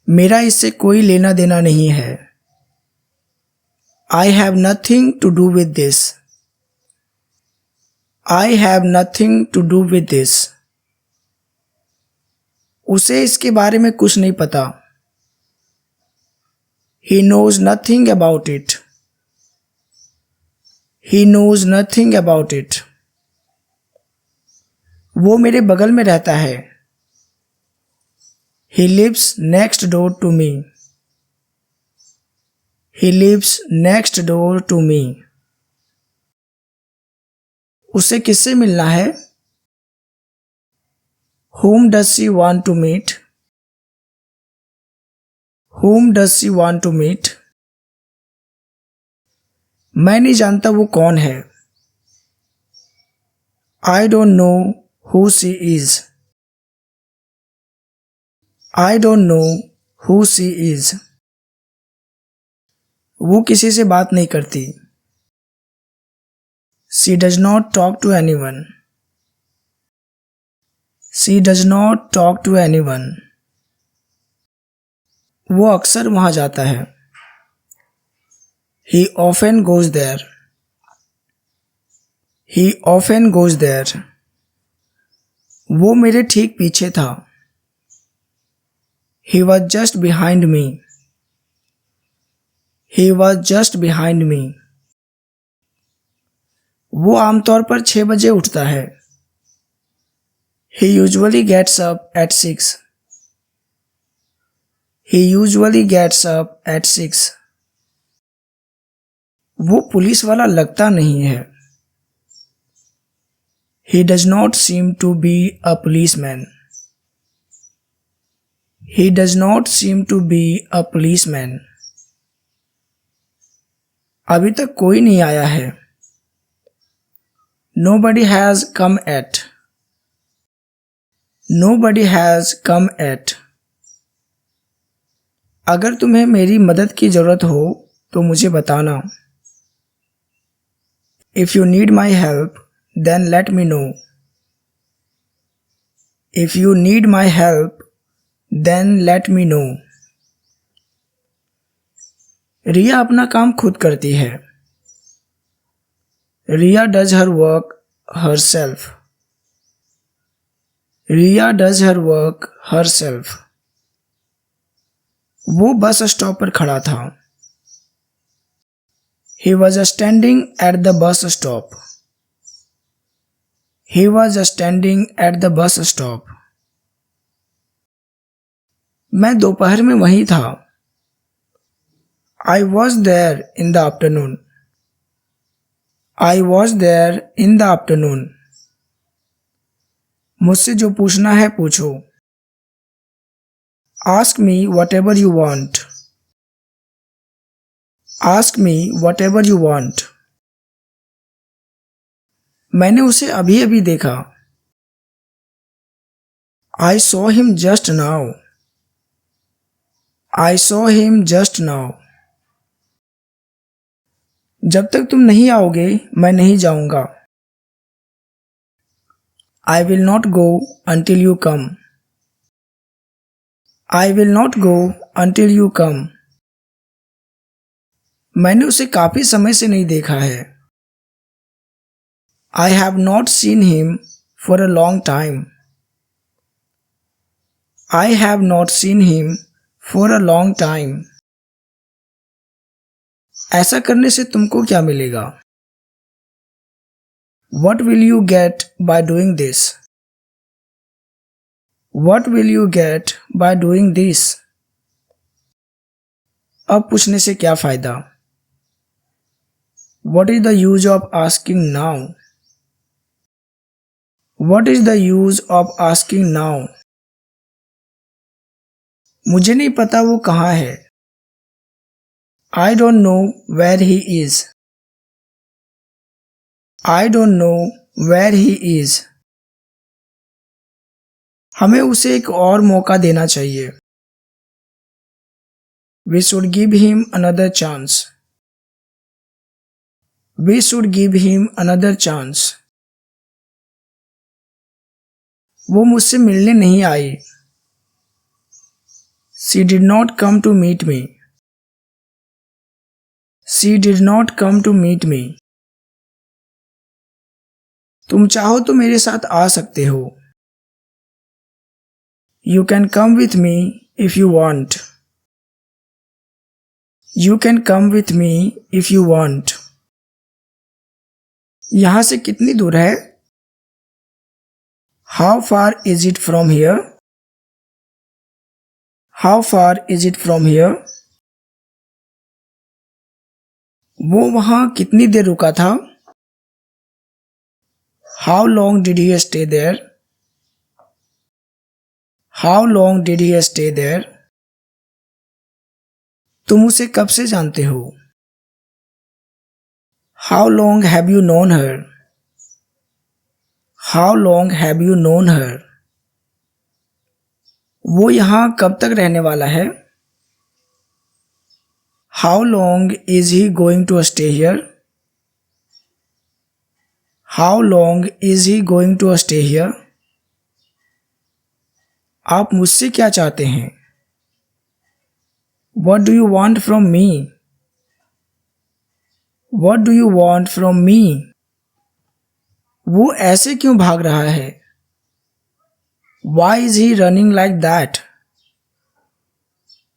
मेरा इससे कोई लेना देना नहीं है। I have nothing to do with this. I have nothing to do with this. उसे इसके बारे में कुछ नहीं पता। He knows nothing about it. He knows nothing about it. वो मेरे बगल में रहता है। He lives next door to me. He lives next door to me. उसे किससे मिलना है? Whom does she want to meet? Whom does she want to meet? मैं नहीं जानता वो कौन है। I don't know who she is. I don't know who she is. वो किसी से बात नहीं करती। She does not talk to anyone. She does not talk to anyone. वो अक्सर वहां जाता है। He often goes there. He often goes there. वो मेरे ठीक पीछे था। He was just behind me. He was just behind me. वो आमतौर पर 6 बजे उठता है। He usually gets up at 6. He usually gets up at 6. वो पुलिस वाला लगता नहीं है। He does not seem to be a policeman. He does not seem to be a policeman. अभी तक कोई नहीं आया है। Nobody has come yet. Nobody has come yet. अगर तुम्हें मेरी मदद की जरूरत हो तो मुझे बताना। If you need my help, then let me know. If you need my help, then let me know. रिया अपना काम खुद करती है। रिया does her work herself. Riya does her work herself. वो बस स्टॉप पर खड़ा था। He was standing at the bus stop. He was standing at the bus stop. मैं दोपहर में वहीं था। I was there in the afternoon. I was there in the afternoon. मुझसे जो पूछना है पूछो। Ask me whatever you want. Ask me whatever you want. मैंने उसे अभी अभी देखा। I saw him just now. I saw him just now. जब तक तुम नहीं आओगे मैं नहीं जाऊंगा। I will not go until you come. I will not go until you come. मैंने उसे काफी समय से नहीं देखा है। I have not seen him for a long time. I have not seen him for a long time. ऐसा करने से तुमको क्या मिलेगा? What will you get by doing this? What will you get by doing this? अब पूछने से क्या फायदा? What is the use of asking now? What is the use of asking now? मुझे नहीं पता वो कहाँ है। I don't know where he is. I don't know where he is. हमें उसे एक और मौका देना चाहिए। We should give him another chance. We should give him another chance. वो मुझसे मिलने नहीं आई। She did not come to meet me. She did not come to meet me. तुम चाहो तो मेरे साथ आ सकते हो. You can come with me if you want. You can come with me if you want. यहाँ से कितनी दूर है? How far is it from here? How far is it from here? वो वहाँ कितनी देर रुका था? How long did he stay there? How long did he stay there? तुम उसे कब से जानते हो? How long have you known her? How long have you known her? वो यहाँ कब तक रहने वाला है? How long is he going to stay here? How long is he going to stay here? आप मुझसे क्या चाहते हैं? What do you want from me? What do you want from me? वो ऐसे क्यों भाग रहा है? Why is he running like that?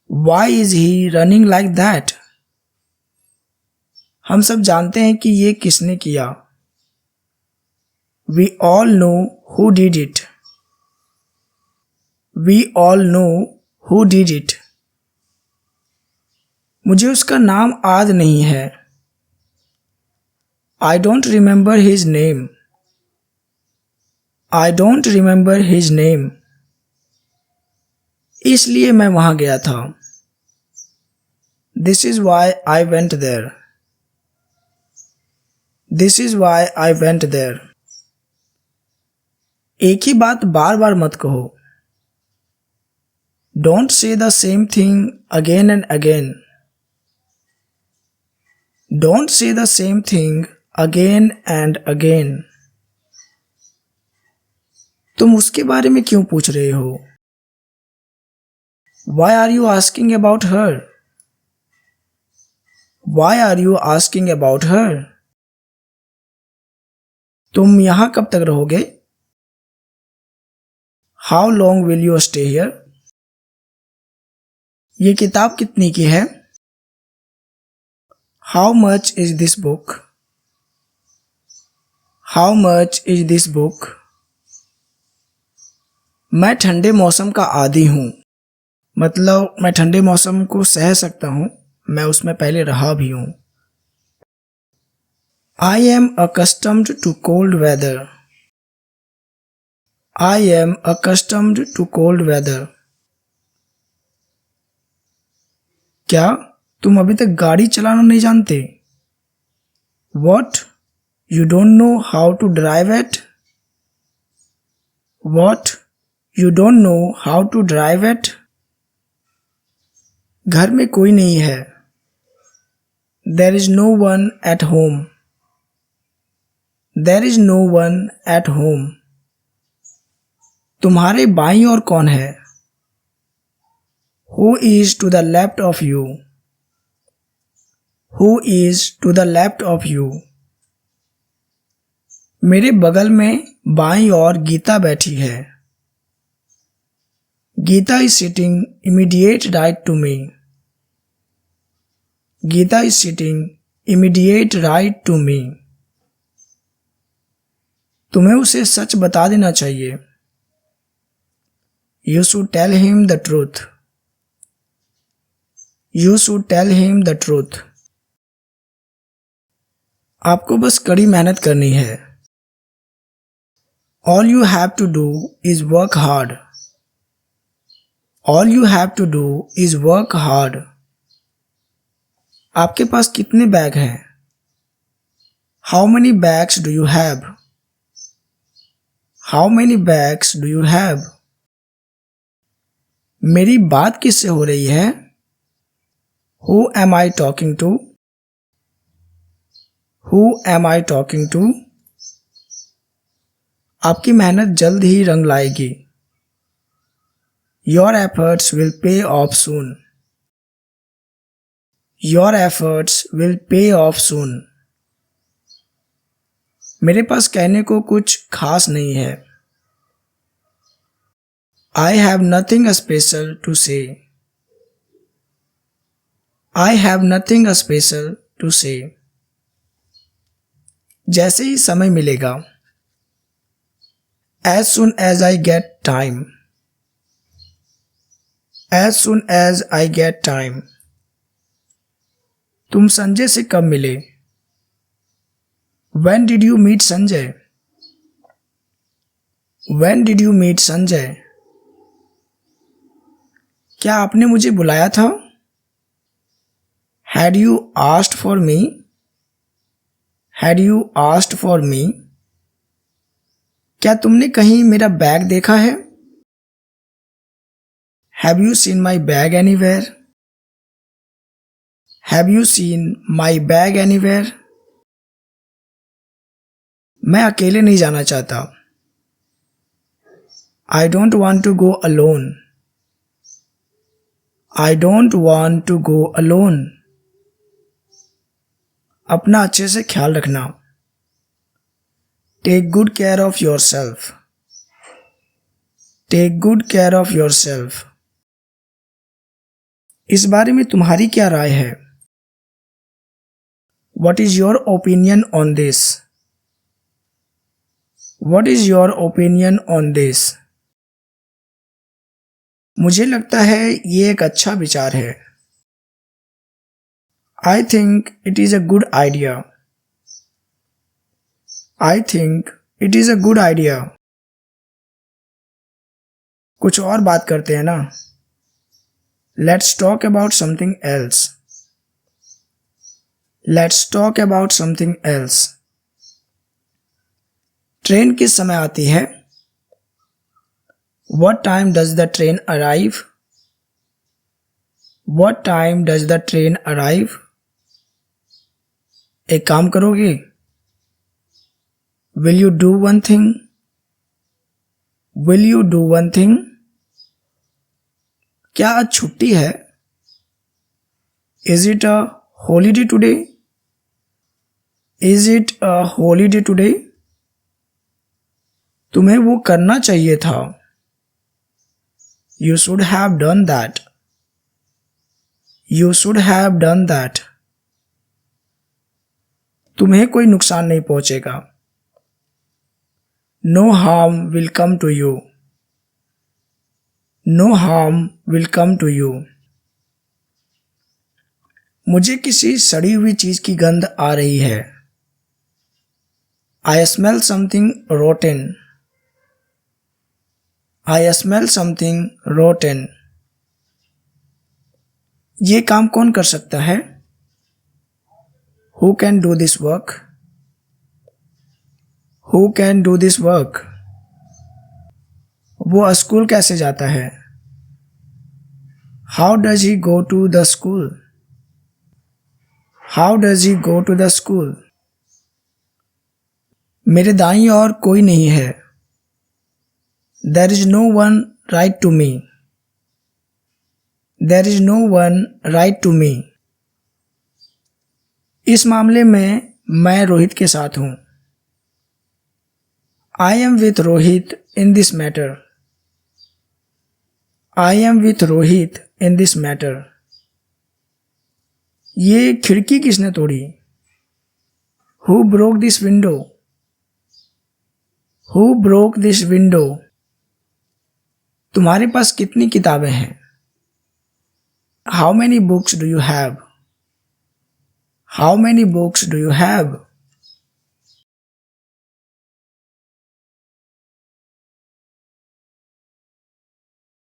Why is he running like that? हम सब जानते हैं कि ये किसने किया. We all know who did it. We all know who did it. मुझे उसका नाम याद नहीं है. I don't remember his name. I don't remember his name. इसलिए मैं वहाँ गया था. This is why I went there. This is why I went there. एक ही बात बार बार मत कहो. Don't say the same thing again and again. Don't say the same thing again and again. तुम उसके बारे में क्यों पूछ रहे हो? Why are you asking about her? Why are you asking about her? तुम यहाँ कब तक रहोगे? How long will you stay here? ये किताब कितने की है? How much is this book? How much is this book? मैं ठंडे मौसम का आदी हूँ. मतलब मैं ठंडे मौसम को सह सकता हूँ. मैं उसमें पहले रहा भी हूँ. I am accustomed to cold weather. I am accustomed to cold weather. क्या तुम अभी तक गाड़ी चलाना नहीं जानते? What? You don't know how to drive it? What? You don't know how to drive it? घर में कोई नहीं है. There is no one at home. There is no one at home. तुम्हारे बाईं ओर कौन है? Who is to the left of you? Who is to the left of you? मेरे बगल में बाईं ओर गीता बैठी है. Gita is sitting immediate right to me. Gita is sitting immediate right to me. तुम्हें उसे सच बता देना चाहिए. You should tell him the truth. You should tell him the truth. आपको बस कड़ी मेहनत करनी है. All you have to do is work hard. All you have to do is work hard. आपके पास कितने बैग हैं? How many bags do you have? How many bags do you have? मेरी बात किससे हो रही है? Who am I talking to? Who am I talking to? आपकी मेहनत जल्द ही रंग लाएगी. Your efforts will pay off soon. Your efforts will pay off soon. मेरे पास कहने को कुछ खास नहीं है. I have nothing special to say. I have nothing special to say. जैसे ही समय मिलेगा. As soon as I get time. As soon as I get time. तुम संजय से कब मिले? When did you meet Sanjay? When did you meet Sanjay? क्या आपने मुझे बुलाया था? Had you asked for me? Had you asked for me? क्या तुमने कहीं मेरा बैग देखा है? Have you seen my bag anywhere? Have you seen my bag anywhere? मैं अकेले नहीं जाना चाहता. I don't want to go alone. I don't want to go alone. अपना अच्छे से ख्याल रखना. Take good care of yourself. Take good care of yourself. इस बारे में तुम्हारी क्या राय है? What is your opinion on this? What is your opinion on this? मुझे लगता है ये एक अच्छा विचार है. I think it is a good idea. I think it is a good idea. कुछ और बात करते हैं ना. Let's talk about something else. Let's talk about something else. Train किस समय आती है? What time does the train arrive? What time does the train arrive? एक काम करोगे? Will you do one thing? Will you do one thing? क्या आज छुट्टी है? Is it a holiday today? Is it a holiday today? तुम्हें वो करना चाहिए था. You should have done that. You should have done that. तुम्हें कोई नुकसान नहीं पहुंचेगा. No harm will come to you. No harm will come to you. मुझे किसी सड़ी हुई चीज की गंध आ रही है. I smell something rotten. I smell something rotten. ये काम कौन कर सकता है? Who can do this work? Who can do this work? वो स्कूल कैसे जाता है? How does he go to the school? How does he go to the school? मेरे दाईं ओर कोई नहीं है. There is no one right to me. There is no one right to me. इस मामले में मैं रोहित के साथ हूं. I am with Rohit in this matter. I am with Rohit in this matter. ये खिड़की किसने तोड़ी? Who broke this window? Who broke this window? तुम्हारे पास कितनी किताबें हैं? How many books do you have? How many books do you have?